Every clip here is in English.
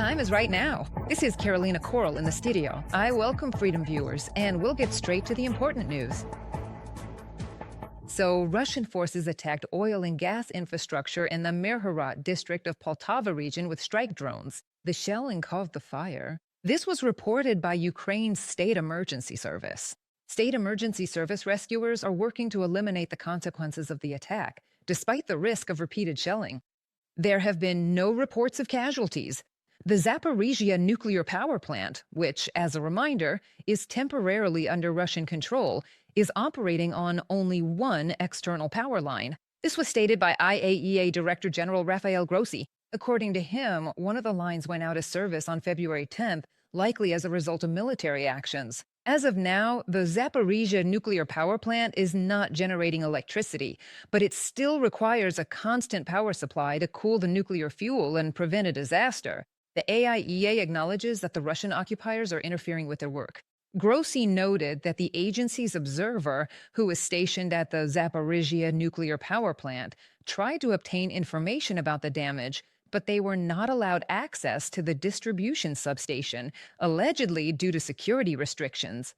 time is right now. This is Carolina Coral in the studio. I welcome Freedom viewers, and we'll get straight to the important news. So, Russian forces attacked oil and gas infrastructure in the Myrhorod district of Poltava region with strike drones. The shelling caused the fire. This was reported by Ukraine's State Emergency Service. State Emergency Service rescuers are working to eliminate the consequences of the attack, despite the risk of repeated shelling. There have been no reports of casualties. The Zaporizhzhia nuclear power plant, which, as a reminder, is temporarily under Russian control, is operating on only one external power line. This was stated by IAEA Director General Rafael Grossi. According to him, one of the lines went out of service on February 10th, likely as a result of military actions. As of now, the Zaporizhzhia nuclear power plant is not generating electricity, but it still requires a constant power supply to cool the nuclear fuel and prevent a disaster. The IAEA acknowledges that the Russian occupiers are interfering with their work. Grossi noted that the agency's observer, who was stationed at the Zaporizhzhia nuclear power plant, tried to obtain information about the damage, but they were not allowed access to the distribution substation, allegedly due to security restrictions.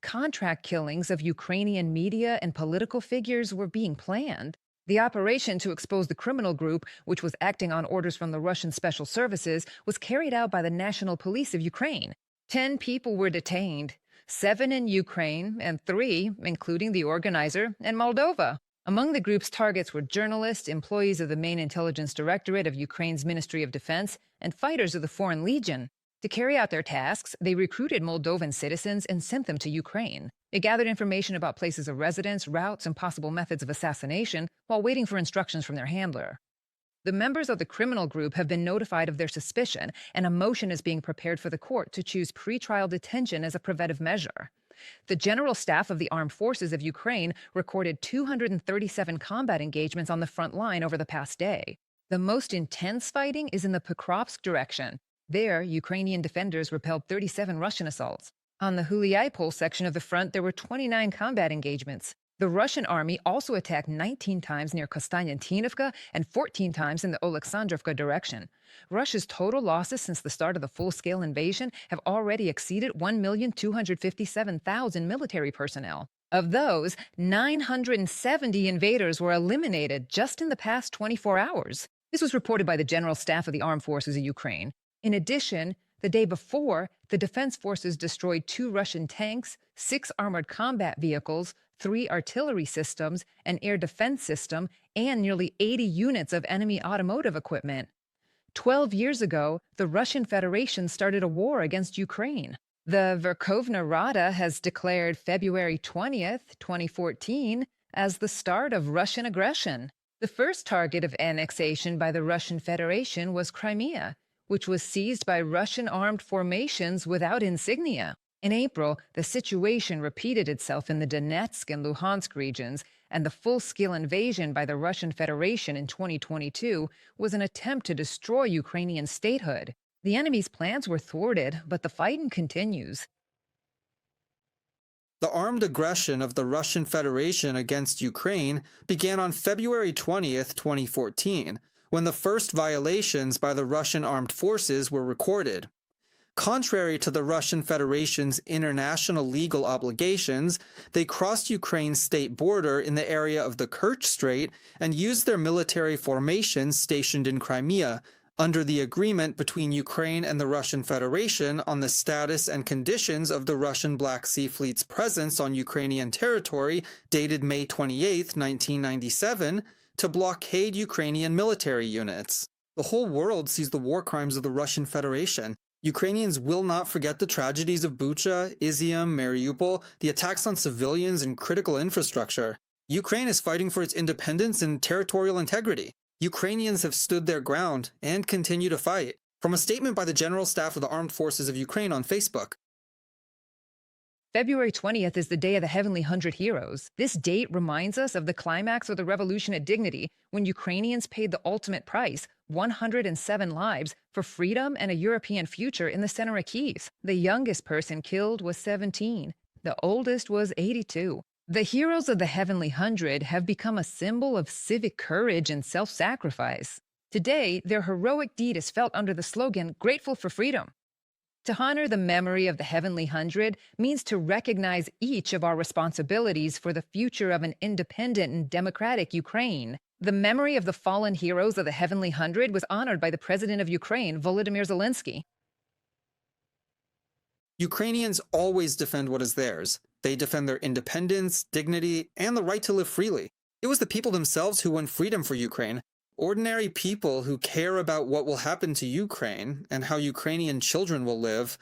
Contract killings of Ukrainian media and political figures were being planned. The operation to expose the criminal group, which was acting on orders from the Russian Special Services, was carried out by the National Police of Ukraine. 10 people were detained, 7 in Ukraine and 3, including the organizer, in Moldova. Among the group's targets were journalists, employees of the main intelligence directorate of Ukraine's Ministry of Defense, and fighters of the Foreign Legion. To carry out their tasks, they recruited Moldovan citizens and sent them to Ukraine. They gathered information about places of residence, routes, and possible methods of assassination while waiting for instructions from their handler. The members of the criminal group have been notified of their suspicion, and a motion is being prepared for the court to choose pretrial detention as a preventive measure. The General Staff of the Armed Forces of Ukraine recorded 237 combat engagements on the front line over the past day. The most intense fighting is in the Pokrovsk direction. There, Ukrainian defenders repelled 37 Russian assaults. On the Huliaipol section of the front, there were 29 combat engagements. The Russian army also attacked 19 times near Kostantinivka and 14 times in the Oleksandrovka direction. Russia's total losses since the start of the full-scale invasion have already exceeded 1,257,000 military personnel. Of those, 970 invaders were eliminated just in the past 24 hours. This was reported by the General Staff of the Armed Forces of Ukraine. In addition, the day before, the Defense Forces destroyed 2 Russian tanks, 6 armored combat vehicles, 3 artillery systems, an air defense system, and nearly 80 units of enemy automotive equipment. 12 years ago, the Russian Federation started a war against Ukraine. The Verkhovna Rada has declared February 20th, 2014, as the start of Russian aggression. The first target of annexation by the Russian Federation was Crimea, which was seized by Russian armed formations without insignia. In April, the situation repeated itself in the Donetsk and Luhansk regions, and the full-scale invasion by the Russian Federation in 2022 was an attempt to destroy Ukrainian statehood. The enemy's plans were thwarted, but the fighting continues. The armed aggression of the Russian Federation against Ukraine began on February 20th, 2014, when the first violations by the Russian armed forces were recorded. Contrary to the Russian Federation's international legal obligations, they crossed Ukraine's state border in the area of the Kerch Strait and used their military formations stationed in Crimea, under the agreement between Ukraine and the Russian Federation on the status and conditions of the Russian Black Sea Fleet's presence on Ukrainian territory dated May 28, 1997, to blockade Ukrainian military units. The whole world sees the war crimes of the Russian Federation. Ukrainians will not forget the tragedies of Bucha, Izium, Mariupol, the attacks on civilians and critical infrastructure. Ukraine is fighting for its independence and territorial integrity. Ukrainians have stood their ground and continue to fight. From a statement by the General Staff of the Armed Forces of Ukraine on Facebook. February 20th is the Day of the Heavenly 100 Heroes. This date reminds us of the climax of the revolution at Dignity, when Ukrainians paid the ultimate price, 107 lives, for freedom and a European future in the center of Kyiv. The youngest person killed was 17. The oldest was 82. The heroes of the Heavenly 100 have become a symbol of civic courage and self-sacrifice. Today, their heroic deed is felt under the slogan, Grateful for Freedom. To honor the memory of the Heavenly Hundred means to recognize each of our responsibilities for the future of an independent and democratic Ukraine. The memory of the fallen heroes of the Heavenly Hundred was honored by the President of Ukraine, Volodymyr Zelensky. Ukrainians always defend what is theirs. They defend their independence, dignity, and the right to live freely. It was the people themselves who won freedom for Ukraine. Ordinary people who care about what will happen to Ukraine and how Ukrainian children will live.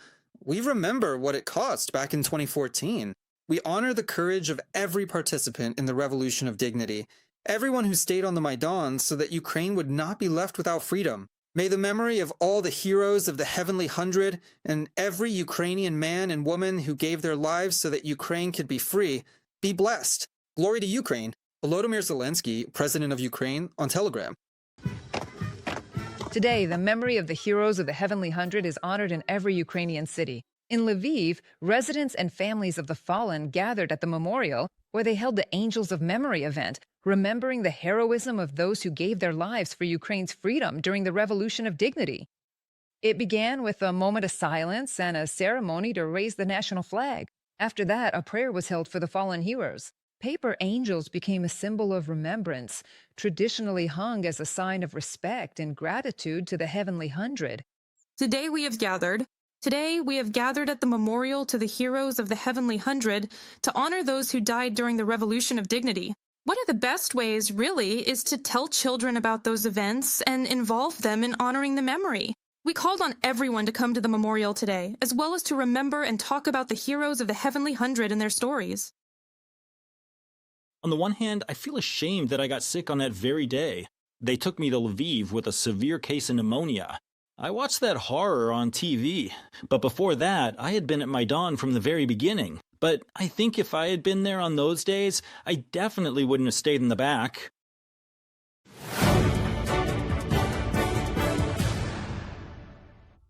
We remember what it cost back in 2014. We honor the courage of every participant in the Revolution of Dignity, everyone who stayed on the Maidan so that Ukraine would not be left without freedom. May the memory of all the heroes of the Heavenly Hundred and every Ukrainian man and woman who gave their lives so that Ukraine could be free be blessed. Glory to Ukraine. Volodymyr Zelensky, President of Ukraine, on Telegram. Today, the memory of the heroes of the Heavenly Hundred is honored in every Ukrainian city. In Lviv, residents and families of the fallen gathered at the memorial where they held the Angels of Memory event, remembering the heroism of those who gave their lives for Ukraine's freedom during the Revolution of Dignity. It began with a moment of silence and a ceremony to raise the national flag. After that, a prayer was held for the fallen heroes. Paper angels became a symbol of remembrance, traditionally hung as a sign of respect and gratitude to the Heavenly Hundred. Today we have gathered at the memorial to the heroes of the Heavenly Hundred to honor those who died during the Revolution of Dignity. One of the best ways, really, is to tell children about those events and involve them in honoring the memory. We called on everyone to come to the memorial today, as well as to remember and talk about the heroes of the Heavenly Hundred and their stories. On the one hand, I feel ashamed that I got sick on that very day. They took me to Lviv with a severe case of pneumonia. I watched that horror on TV, but before that, I had been at Maidan from the very beginning. But I think if I had been there on those days, I definitely wouldn't have stayed in the back.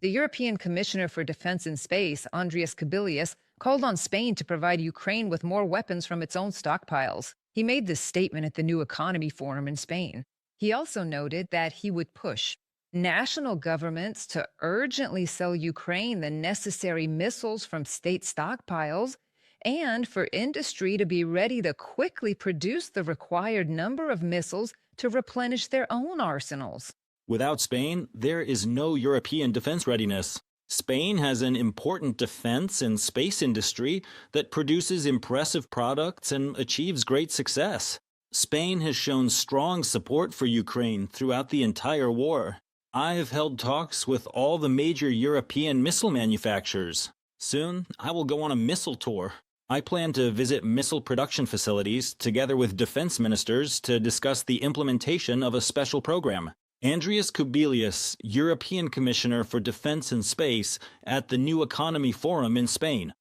The European Commissioner for Defense and Space, Andrius Kubilius, called on Spain to provide Ukraine with more weapons from its own stockpiles. He made this statement at the New Economy Forum in Spain. He also noted that he would push national governments to urgently sell Ukraine the necessary missiles from state stockpiles and for industry to be ready to quickly produce the required number of missiles to replenish their own arsenals. Without Spain, there is no European defense readiness. Spain has an important defense and space industry that produces impressive products and achieves great success. Spain has shown strong support for Ukraine throughout the entire war. I have held talks with all the major European missile manufacturers. Soon, I will go on a missile tour. I plan to visit missile production facilities together with defense ministers to discuss the implementation of a special program. Andrius Kubilius, European Commissioner for Defense and Space at the New Economy Forum in Spain.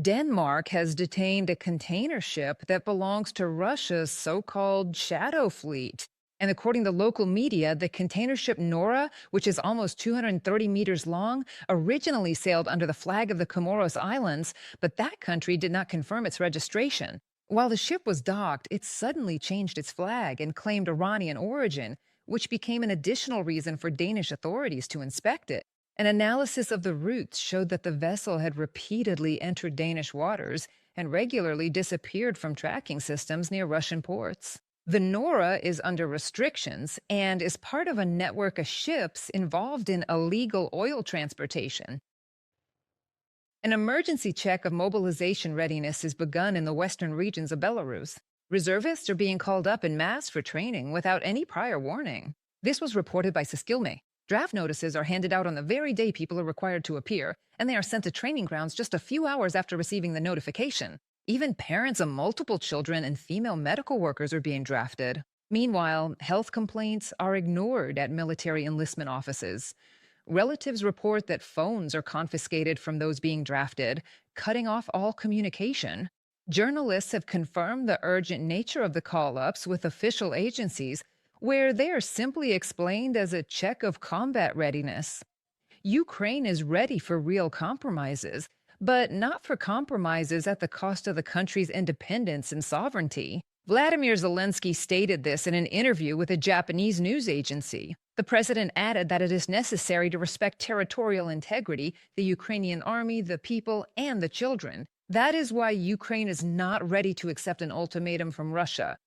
Denmark has detained a container ship that belongs to Russia's so-called shadow fleet. And according to local media, the container ship Nora, which is almost 230 meters long, originally sailed under the flag of the Comoros Islands, but that country did not confirm its registration. While the ship was docked, it suddenly changed its flag and claimed Iranian origin, which became an additional reason for Danish authorities to inspect it. An analysis of the routes showed that the vessel had repeatedly entered Danish waters and regularly disappeared from tracking systems near Russian ports. The Nora is under restrictions and is part of a network of ships involved in illegal oil transportation. An emergency check of mobilization readiness has begun in the western regions of Belarus. Reservists are being called up en masse for training without any prior warning. This was reported by Siskilme. Draft notices are handed out on the very day people are required to appear, and they are sent to training grounds just a few hours after receiving the notification. Even parents of multiple children and female medical workers are being drafted. Meanwhile, health complaints are ignored at military enlistment offices. Relatives report that phones are confiscated from those being drafted, cutting off all communication. Journalists have confirmed the urgent nature of the call-ups with official agencies, where they are simply explained as a check of combat readiness. Ukraine is ready for real compromises, but not for compromises at the cost of the country's independence and sovereignty. Vladimir Zelensky stated this in an interview with a Japanese news agency. The president added that it is necessary to respect territorial integrity, the Ukrainian army, the people, and the children. That is why Ukraine is not ready to accept an ultimatum from Russia.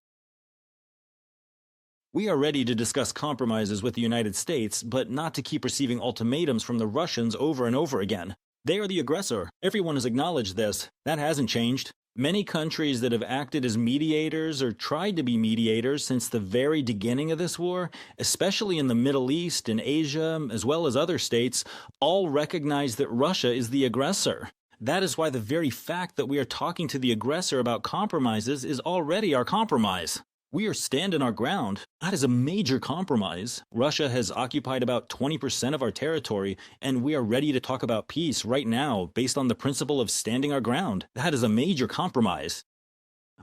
We are ready to discuss compromises with the United States, but not to keep receiving ultimatums from the Russians over and over again. They are the aggressor. Everyone has acknowledged this. That hasn't changed. Many countries that have acted as mediators or tried to be mediators since the very beginning of this war, especially in the Middle East and Asia, as well as other states, all recognize that Russia is the aggressor. That is why the very fact that we are talking to the aggressor about compromises is already our compromise. We are standing our ground. That is a major compromise. Russia has occupied about 20% of our territory, and we are ready to talk about peace right now based on the principle of standing our ground. That is a major compromise.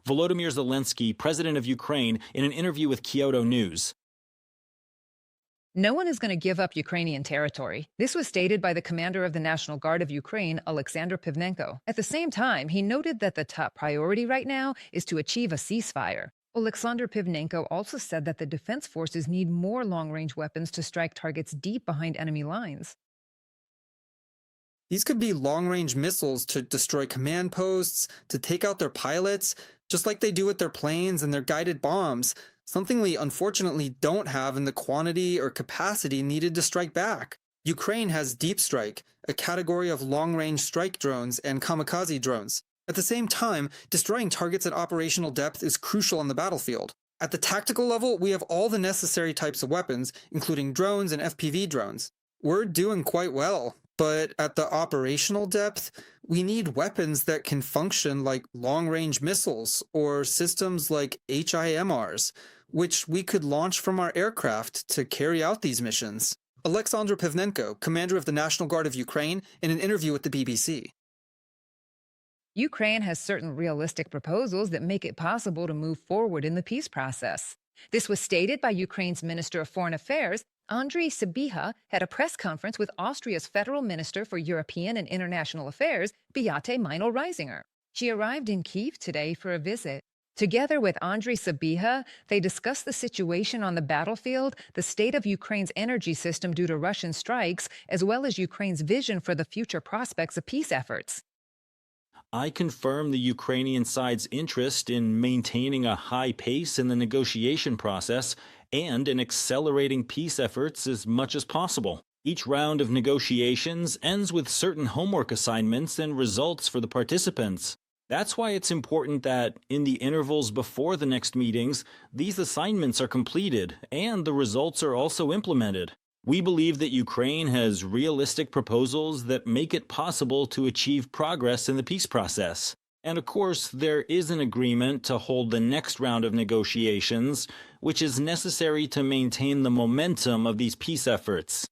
Volodymyr Zelensky, president of Ukraine, in an interview with Kyoto News. No one is going to give up Ukrainian territory. This was stated by the commander of the National Guard of Ukraine, Alexander Pivnenko. At the same time, he noted that the top priority right now is to achieve a ceasefire. Alexander Pivnenko also said that the defense forces need more long-range weapons to strike targets deep behind enemy lines. These could be long-range missiles to destroy command posts, to take out their pilots, just like they do with their planes and their guided bombs, something we unfortunately don't have in the quantity or capacity needed to strike back. Ukraine has deep strike, a category of long-range strike drones and kamikaze drones. At the same time, destroying targets at operational depth is crucial on the battlefield. At the tactical level, we have all the necessary types of weapons, including drones and FPV drones. We're doing quite well, but at the operational depth, we need weapons that can function like long-range missiles or systems like HIMARS, which we could launch from our aircraft to carry out these missions. Alexander Pivnenko, commander of the National Guard of Ukraine, in an interview with the BBC. Ukraine has certain realistic proposals that make it possible to move forward in the peace process. This was stated by Ukraine's Minister of Foreign Affairs, Andriy Sybiha, at a press conference with Austria's Federal Minister for European and International Affairs, Beate Meinl-Reisinger. She arrived in Kyiv today for a visit. Together with Andriy Sybiha, they discussed the situation on the battlefield, the state of Ukraine's energy system due to Russian strikes, as well as Ukraine's vision for the future prospects of peace efforts. I confirm the Ukrainian side's interest in maintaining a high pace in the negotiation process and in accelerating peace efforts as much as possible. Each round of negotiations ends with certain homework assignments and results for the participants. That's why it's important that, in the intervals before the next meetings, these assignments are completed and the results are also implemented. We believe that Ukraine has realistic proposals that make it possible to achieve progress in the peace process. And of course, there is an agreement to hold the next round of negotiations, which is necessary to maintain the momentum of these peace efforts.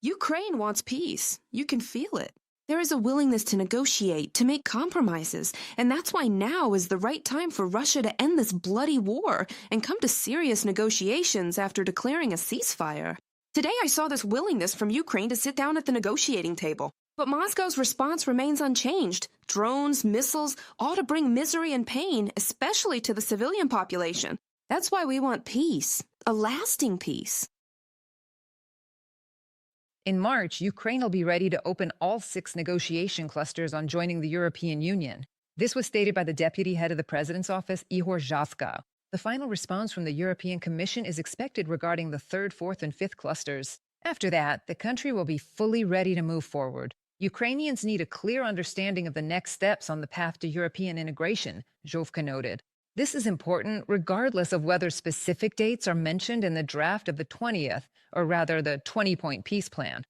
Ukraine wants peace. You can feel it. There is a willingness to negotiate, to make compromises, and that's why now is the right time for Russia to end this bloody war and come to serious negotiations after declaring a ceasefire. Today I saw this willingness from Ukraine to sit down at the negotiating table, but Moscow's response remains unchanged. Drones, missiles, all to bring misery and pain, especially to the civilian population. That's why we want peace, a lasting peace. In March, Ukraine will be ready to open all 6 negotiation clusters on joining the European Union. This was stated by the deputy head of the president's office, Ihor Zhavka. The final response from the European Commission is expected regarding the 3rd, 4th, and 5th clusters. After that, the country will be fully ready to move forward. Ukrainians need a clear understanding of the next steps on the path to European integration, Zhovka noted. This is important regardless of whether specific dates are mentioned in the draft of the 20th, or rather the 20-point peace plan.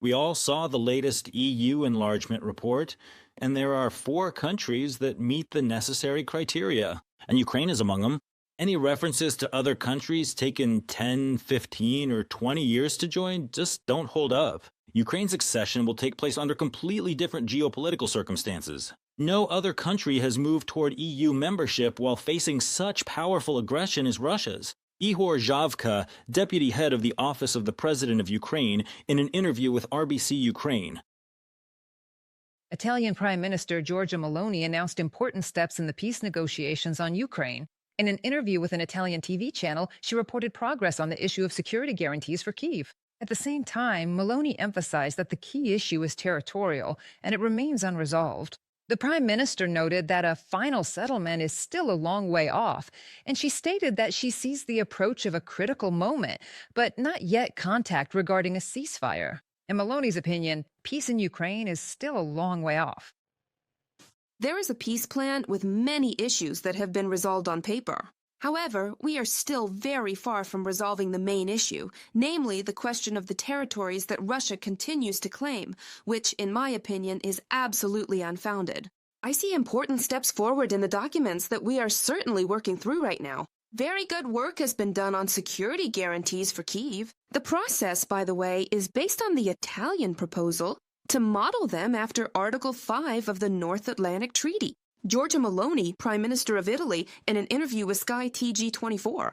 We all saw the latest EU enlargement report, and there are 4 countries that meet the necessary criteria, and Ukraine is among them. Any references to other countries taking 10, 15, or 20 years to join just don't hold up. Ukraine's accession will take place under completely different geopolitical circumstances. No other country has moved toward EU membership while facing such powerful aggression as Russia's. Ihor Zhavka, deputy head of the Office of the President of Ukraine, in an interview with RBC Ukraine. Italian Prime Minister Giorgia Meloni announced important steps in the peace negotiations on Ukraine. In an interview with an Italian TV channel, she reported progress on the issue of security guarantees for Kyiv. At the same time, Meloni emphasized that the key issue is territorial, and it remains unresolved. The Prime Minister noted that a final settlement is still a long way off, and she stated that she sees the approach of a critical moment, but not yet contact regarding a ceasefire. In Meloni's opinion, peace in Ukraine is still a long way off. There is a peace plan with many issues that have been resolved on paper. However, we are still very far from resolving the main issue, namely the question of the territories that Russia continues to claim, which, in my opinion, is absolutely unfounded. I see important steps forward in the documents that we are certainly working through right now. Very good work has been done on security guarantees for Kyiv. The process, by the way, is based on the Italian proposal to model them after Article 5 of the North Atlantic Treaty. Giorgia Meloni, Prime Minister of Italy, in an interview with Sky TG24.